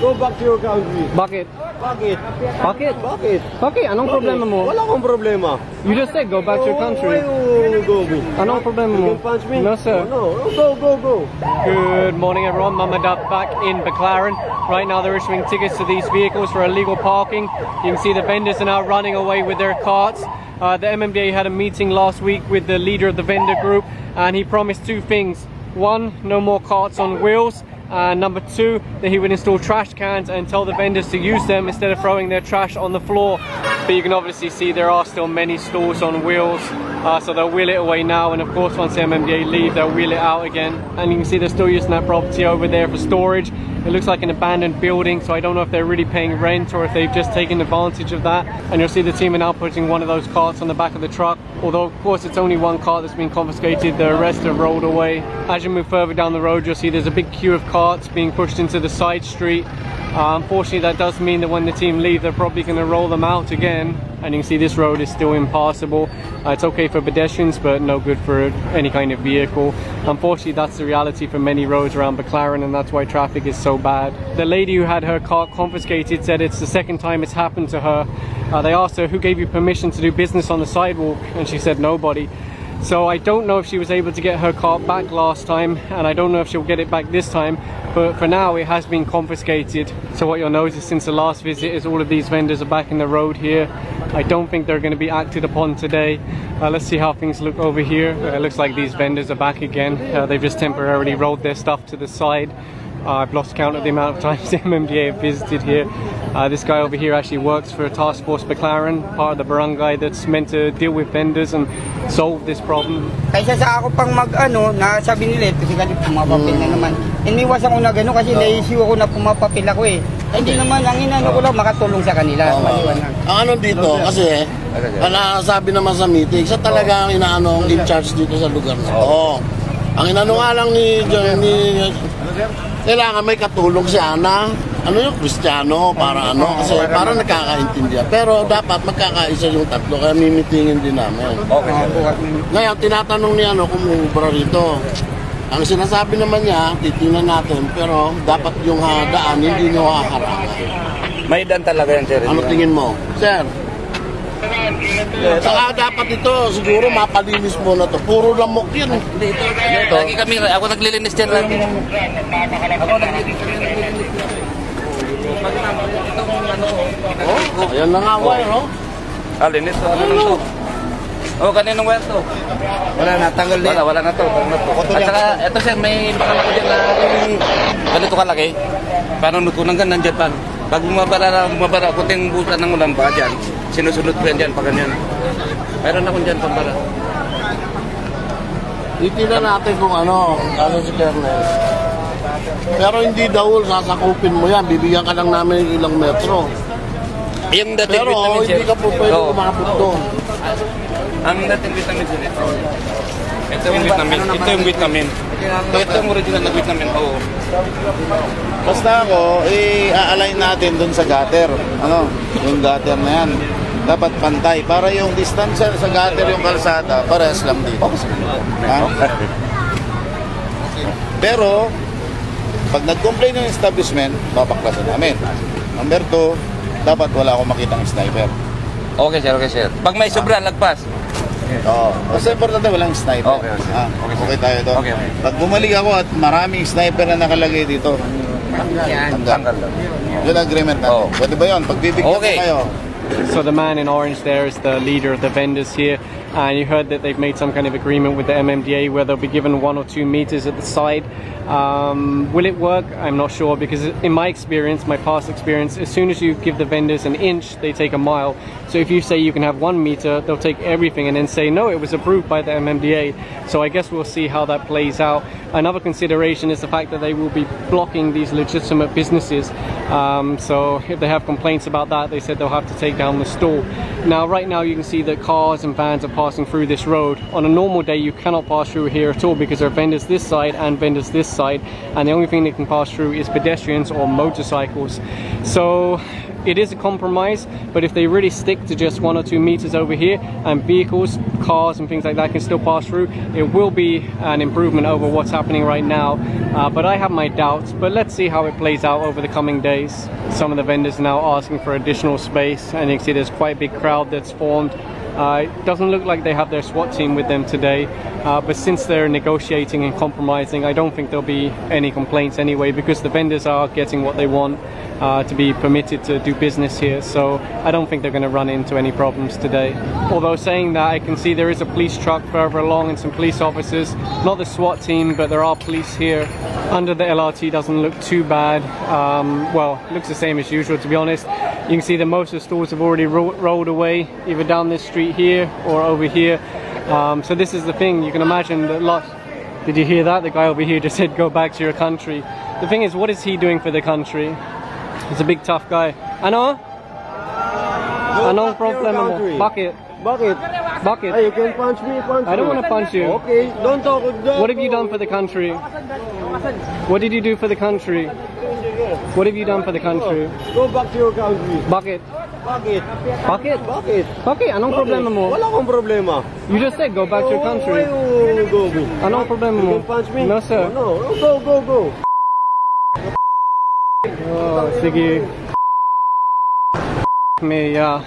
Go back to your country. Bakit? Bakit? Bakit? Bakit? Bakit? Anong problema mo? Wala akong problema. You just said go back to your country. Why you go me? Anong problema mo? You can punch me? No, sir. No, go. Good morning, everyone. Mum and Dad back in Baclaran. Right now they're issuing tickets to these vehicles for illegal parking. You can see the vendors are now running away with their carts. The MMDA had a meeting last week with the leader of the vendor group, and he promised two things. One, no more carts on wheels. And number two, that he would install trash cans and tell the vendors to use them instead of throwing their trash on the floor. But you can obviously see there are still many stalls on wheels, so they'll wheel it away now, and of course once the MMDA leave they'll wheel it out again. And you can see they're still using that property over there for storage. It looks like an abandoned building, so I don't know if they're really paying rent or if they've just taken advantage of that. And you'll see the team are now putting one of those carts on the back of the truck, although of course it's only one cart that's been confiscated, the rest have rolled away. As you move further down the road you'll see there's a big queue of carts being pushed into the side street. Unfortunately that does mean that when the team leave they're probably going to roll them out again, and you can see this road is still impassable. It's okay for pedestrians but no good for any kind of vehicle. Unfortunately that's the reality for many roads around Baclaran, and that's why traffic is so bad. The lady who had her car confiscated said it's the second time it's happened to her. They asked her, who gave you permission to do business on the sidewalk, and she said nobody. So I don't know if she was able to get her car back last time, and I don't know if she'll get it back this time, but for now it has been confiscated. So what you'll notice since the last visit is all of these vendors are back in the road here. I don't think they're going to be acted upon today. Let's see how things look over here. It looks like these vendors are back again. They've just temporarily rolled their stuff to the side. I've lost count of the amount of times the MMDA have visited here. This guy over here actually works for Task Force Baclaran, part of the barangay that's meant to deal with vendors and solve this problem. Kaysa sa ako pang mag-ano, nasabi nila, kasi ganit pumapapil na naman. Iniwas ako na gano'n kasi naisip ako na pumapapil ako eh. Hindi naman, ang inano ko lang makatulong sa kanila. Ang ano dito, kasi, sabi naman sa meeting, siya talaga ang inaano in charge dito sa lugar na ito. Ang inano nga lang ni kailangan may katulong si Ana, ano yung Kristiyano, para ano, kasi para nakakaintindihan. Pero dapat magkakaisa yung tatlo, kaya mimitingin din namin. Okay. Ngayon, tinatanong niya kung umubra rito. Ang sinasabi naman niya, titingnan natin, pero dapat yung daan, hindi nyo haharangan. May daan talaga yan, sir. Ano tingin mo? Sir? Saka dapat ito, siguro mapalinis mo na to. Puro lamok yun. Ito. Lagi kami, ako naglilinis dyan lagi. Ako naglilinis dyan. Ayan na nga, wire, no? Linis to. Ano to? Kaninong wire to? Wala na, tanggal din. Wala na to. At saka, ito sir, may bakal ko dyan na ganito kalaki. Paano nutunan ka nandyan pa? Pag bumabara, kunting busan ng ulan pa dyan, sinusunod ko yan dyan, pa ganyan. Mayroon akong dyan pambara. Titignan natin kung ano si Kernel. Pero hindi daw sasakupin mo yan, bibigyan ka lang namin ilang metro. Yung dating pero vitamin, hindi ka po pwede kumabot doon. Ang dating vitamin sir, ito. Ito yung vitamin. Ito yung vitamin. Ito yung original na vitamin. Oo. Basta ako, i-align natin dun sa gutter. Ano? Yung gutter na yan. Dapat pantay. Para yung distance sa gutter, yung kalsada, parehas lang dito. Ha? Pero, pag nag-complain yung establishment, babaklasan namin. Number 2, dapat wala akong makitang sniper. Okay sir. Pag may sobra, lagpas. Oo. Kasi importante walang sniper. Okay tayo doon. Okay. Pag bumalik ako at maraming sniper na nakalagay dito, tanggal. Yun agreement natin. Pwede ba yun? Pagbibigyan ko kayo. So the man in orange there is the leader of the vendors here, and you heard that they've made some kind of agreement with the MMDA where they'll be given 1 or 2 meters at the side. Will it work? I'm not sure, because in my experience, my past experience, as soon as you give the vendors an inch, they take a mile. So if you say you can have 1 meter, they'll take everything and then say, no, it was approved by the MMDA. So I guess we'll see how that plays out. Another consideration is the fact that they will be blocking these legitimate businesses. So if they have complaints about that, they said they'll have to take down the stall. Now, right now you can see that cars and vans are passing through this road. On a normal day, you cannot pass through here at all because there are vendors this side and vendors this side, and the only thing they can pass through is pedestrians or motorcycles. So it is a compromise, but if they really stick to just 1 or 2 meters over here and vehicles, cars and things like that can still pass through, it will be an improvement over what's happening right now. But I have my doubts, but let's see how it plays out over the coming days. Some of the vendors are now asking for additional space, and you can see there's quite a big crowd that's formed. It doesn't look like they have their SWAT team with them today, but since they're negotiating and compromising, I don't think there'll be any complaints anyway, because the vendors are getting what they want to be permitted to do business here. So I don't think they're going to run into any problems today. Although saying that, I can see there is a police truck further along and some police officers. Not the SWAT team, but there are police here. Under the LRT doesn't look too bad. Well, looks the same as usual, to be honest. You can see that most of the stores have already rolled away, either down this street here or over here. So this is the thing, you can imagine that did you hear that? The guy over here just said, go back to your country. The thing is, what is he doing for the country? He's a big tough guy. Ano? Anong problema? Bucket. Bakit? Bucket. Hey, you can punch me, I don't want to punch you. Okay, don't talk. What have you done for the country? What did you do for the country? What have you done for the country? Go back to your country. Bakit? Bakit? Bakit? Bakit? Bakit? Anong problema mo? Wala akong problema. You just said go back to your country. Why you go me? Anong problema mo? You can punch me? No, sir. No, go. Oh, sige. Me, yeah.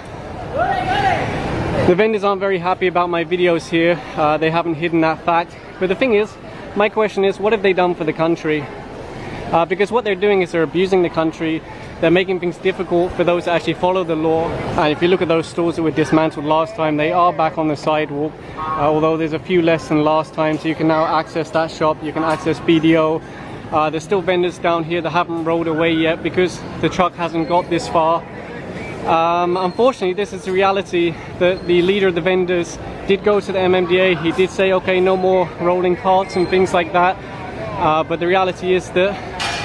The vendors aren't very happy about my videos here. They haven't hidden that fact. But the thing is, my question is, what have they done for the country? Because what they're doing is they're abusing the country. They're making things difficult for those that actually follow the law. And if you look at those stores that were dismantled last time, they are back on the sidewalk. Although there's a few less than last time, so you can now access that shop. You can access BDO. There's still vendors down here that haven't rolled away yet because the truck hasn't got this far. Unfortunately, this is the reality. The leader of the vendors did go to the MMDA. He did say, okay, no more rolling carts and things like that. But the reality is that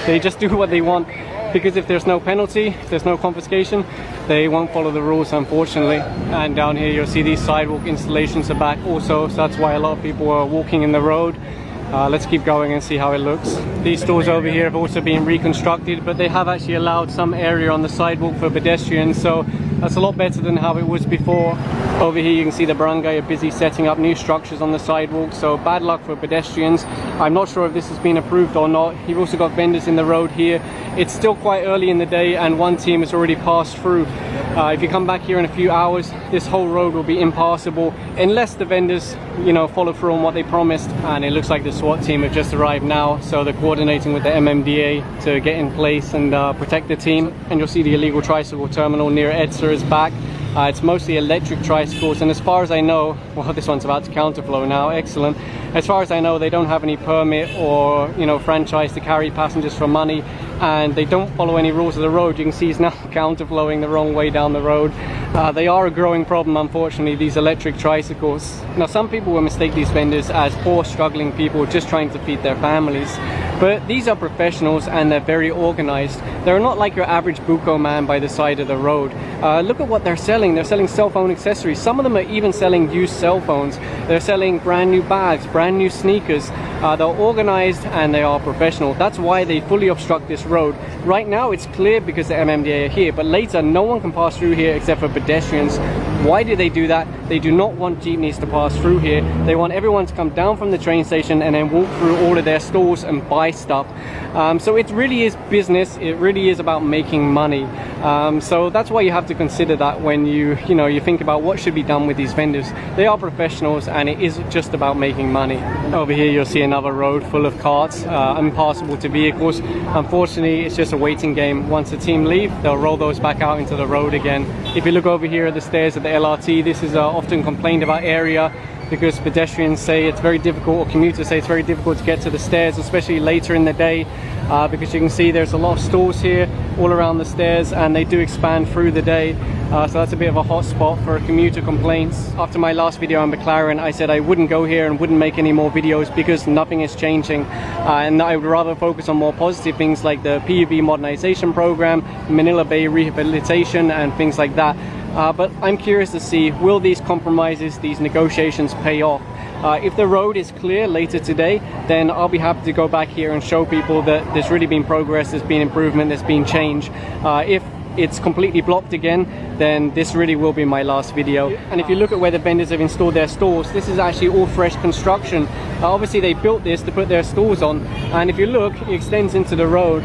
they just do what they want, because if there's no penalty, if there's no confiscation, they won't follow the rules, unfortunately. And down here you'll see these sidewalk installations are back also, so that's why a lot of people are walking in the road. Let's keep going and see how it looks. These stores over here have also been reconstructed, but they have actually allowed some area on the sidewalk for pedestrians, so that's a lot better than how it was before. Over here you can see the barangay are busy setting up new structures on the sidewalk, so bad luck for pedestrians. I'm not sure if this has been approved or not. You've also got vendors in the road here. It's still quite early in the day and one team has already passed through. If you come back here in a few hours, this whole road will be impassable unless the vendors, you know, follow through on what they promised. And it looks like the SWAT team have just arrived now, so they're coordinating with the MMDA to get in place and protect the team. And you'll see the illegal tricycle terminal near EDSA is back. It's mostly electric tricycles, and as far as I know, well, this one's about to counterflow now, excellent. As far as I know, they don't have any permit or, you know, franchise to carry passengers for money, and they don't follow any rules of the road. You can see it's now counterflowing the wrong way down the road. They are a growing problem, unfortunately, these electric tricycles. Now, some people will mistake these vendors as poor, struggling people just trying to feed their families. But these are professionals and they're very organized. They're not like your average buko man by the side of the road. Look at what they're selling. They're selling cell phone accessories. Some of them are even selling used cell phones. They're selling brand new bags, brand new sneakers. They're organized and they are professional. That's why they fully obstruct this road. Right now it's clear because the MMDA are here, but later no one can pass through here except for pedestrians. Why do they do that? They do not want jeepneys to pass through here. They want everyone to come down from the train station and then walk through all of their stores and buy stuff. So it really is business. It really is about making money. So that's why you have to consider that when you think about what should be done with these vendors. They are professionals and it is just about making money. Over here you'll see another road full of carts, impassable to vehicles. Unfortunately, it's just a waiting game. Once the team leave, they'll roll those back out into the road again. If you look over here at the stairs of the LRT, this is often complained about area because pedestrians say it's very difficult, or commuters say it's very difficult to get to the stairs, especially later in the day, because you can see there's a lot of stores here all around the stairs and they do expand through the day. So that's a bit of a hot spot for commuter complaints. After my last video on Baclaran, I said I wouldn't go here and wouldn't make any more videos because nothing is changing. And I would rather focus on more positive things like the PUV Modernization program, Manila Bay Rehabilitation and things like that. But I'm curious to see, will these compromises, these negotiations pay off? If the road is clear later today, then I'll be happy to go back here and show people that there's really been progress, there's been improvement, there's been change. If it's completely blocked again, then this really will be my last video. And if you look at where the vendors have installed their stores, this is actually all fresh construction. Obviously they built this to put their stores on, and if you look, it extends into the road.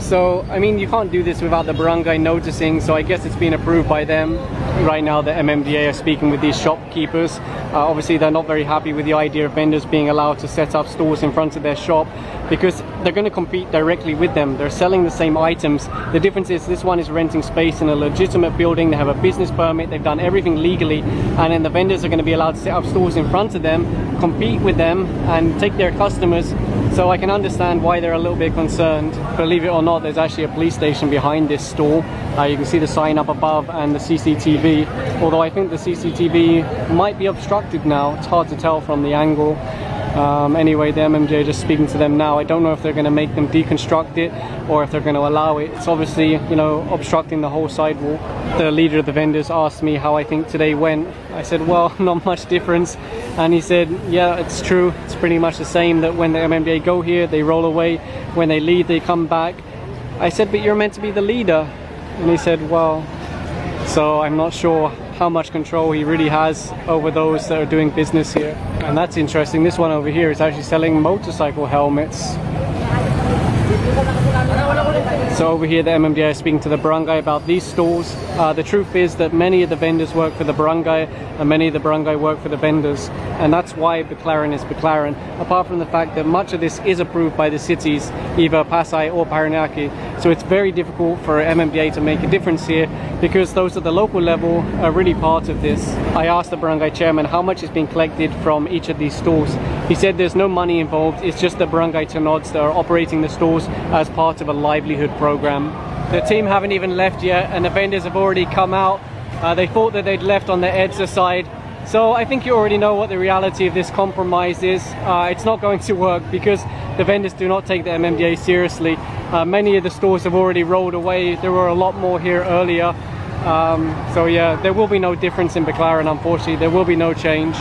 So I mean, you can't do this without the barangay noticing, so I guess it's been approved by them. Right now the MMDA are speaking with these shopkeepers. Obviously they're not very happy with the idea of vendors being allowed to set up stores in front of their shop, because they're going to compete directly with them. They're selling the same items. The difference is this one is renting space in a legitimate building. They have a business permit, they've done everything legally, and then the vendors are going to be allowed to set up stores in front of them, compete with them and take their customers. So I can understand why they're a little bit concerned. Believe it or not, there's actually a police station behind this store. You can see the sign up above and the CCTV, although I think the CCTV might be obstructed now. It's hard to tell from the angle. Anyway, the MMDA are just speaking to them now. I don't know if they're going to make them deconstruct it or if they're going to allow it. It's obviously, you know, obstructing the whole sidewalk. The leader of the vendors asked me how I think today went. I said, well, not much difference. And he said, yeah, it's true. It's pretty much the same, that when the MMDA go here, they roll away. When they leave, they come back. I said, but you're meant to be the leader. And he said, well, so I'm not sure how much control he really has over those that are doing business here. And that's interesting. This one over here is actually selling motorcycle helmets. So over here the MMDA is speaking to the barangay about these stores. The truth is that many of the vendors work for the barangay and many of the barangay work for the vendors, and that's why Baclaran is Baclaran, apart from the fact that much of this is approved by the cities, either Pasay or Parañaque. So it's very difficult for MMDA to make a difference here, because those at the local level are really part of this. I asked the barangay chairman how much is being collected from each of these stores. He said there's no money involved, it's just the barangay tanods that are operating the stores as part of a livelihood program. The team haven't even left yet and the vendors have already come out. They thought that they'd left on the EDSA side. So I think you already know what the reality of this compromise is. It's not going to work because the vendors do not take the MMDA seriously. Many of the stores have already rolled away. There were a lot more here earlier. So yeah, there will be no difference in Baclaran, unfortunately. There will be no change.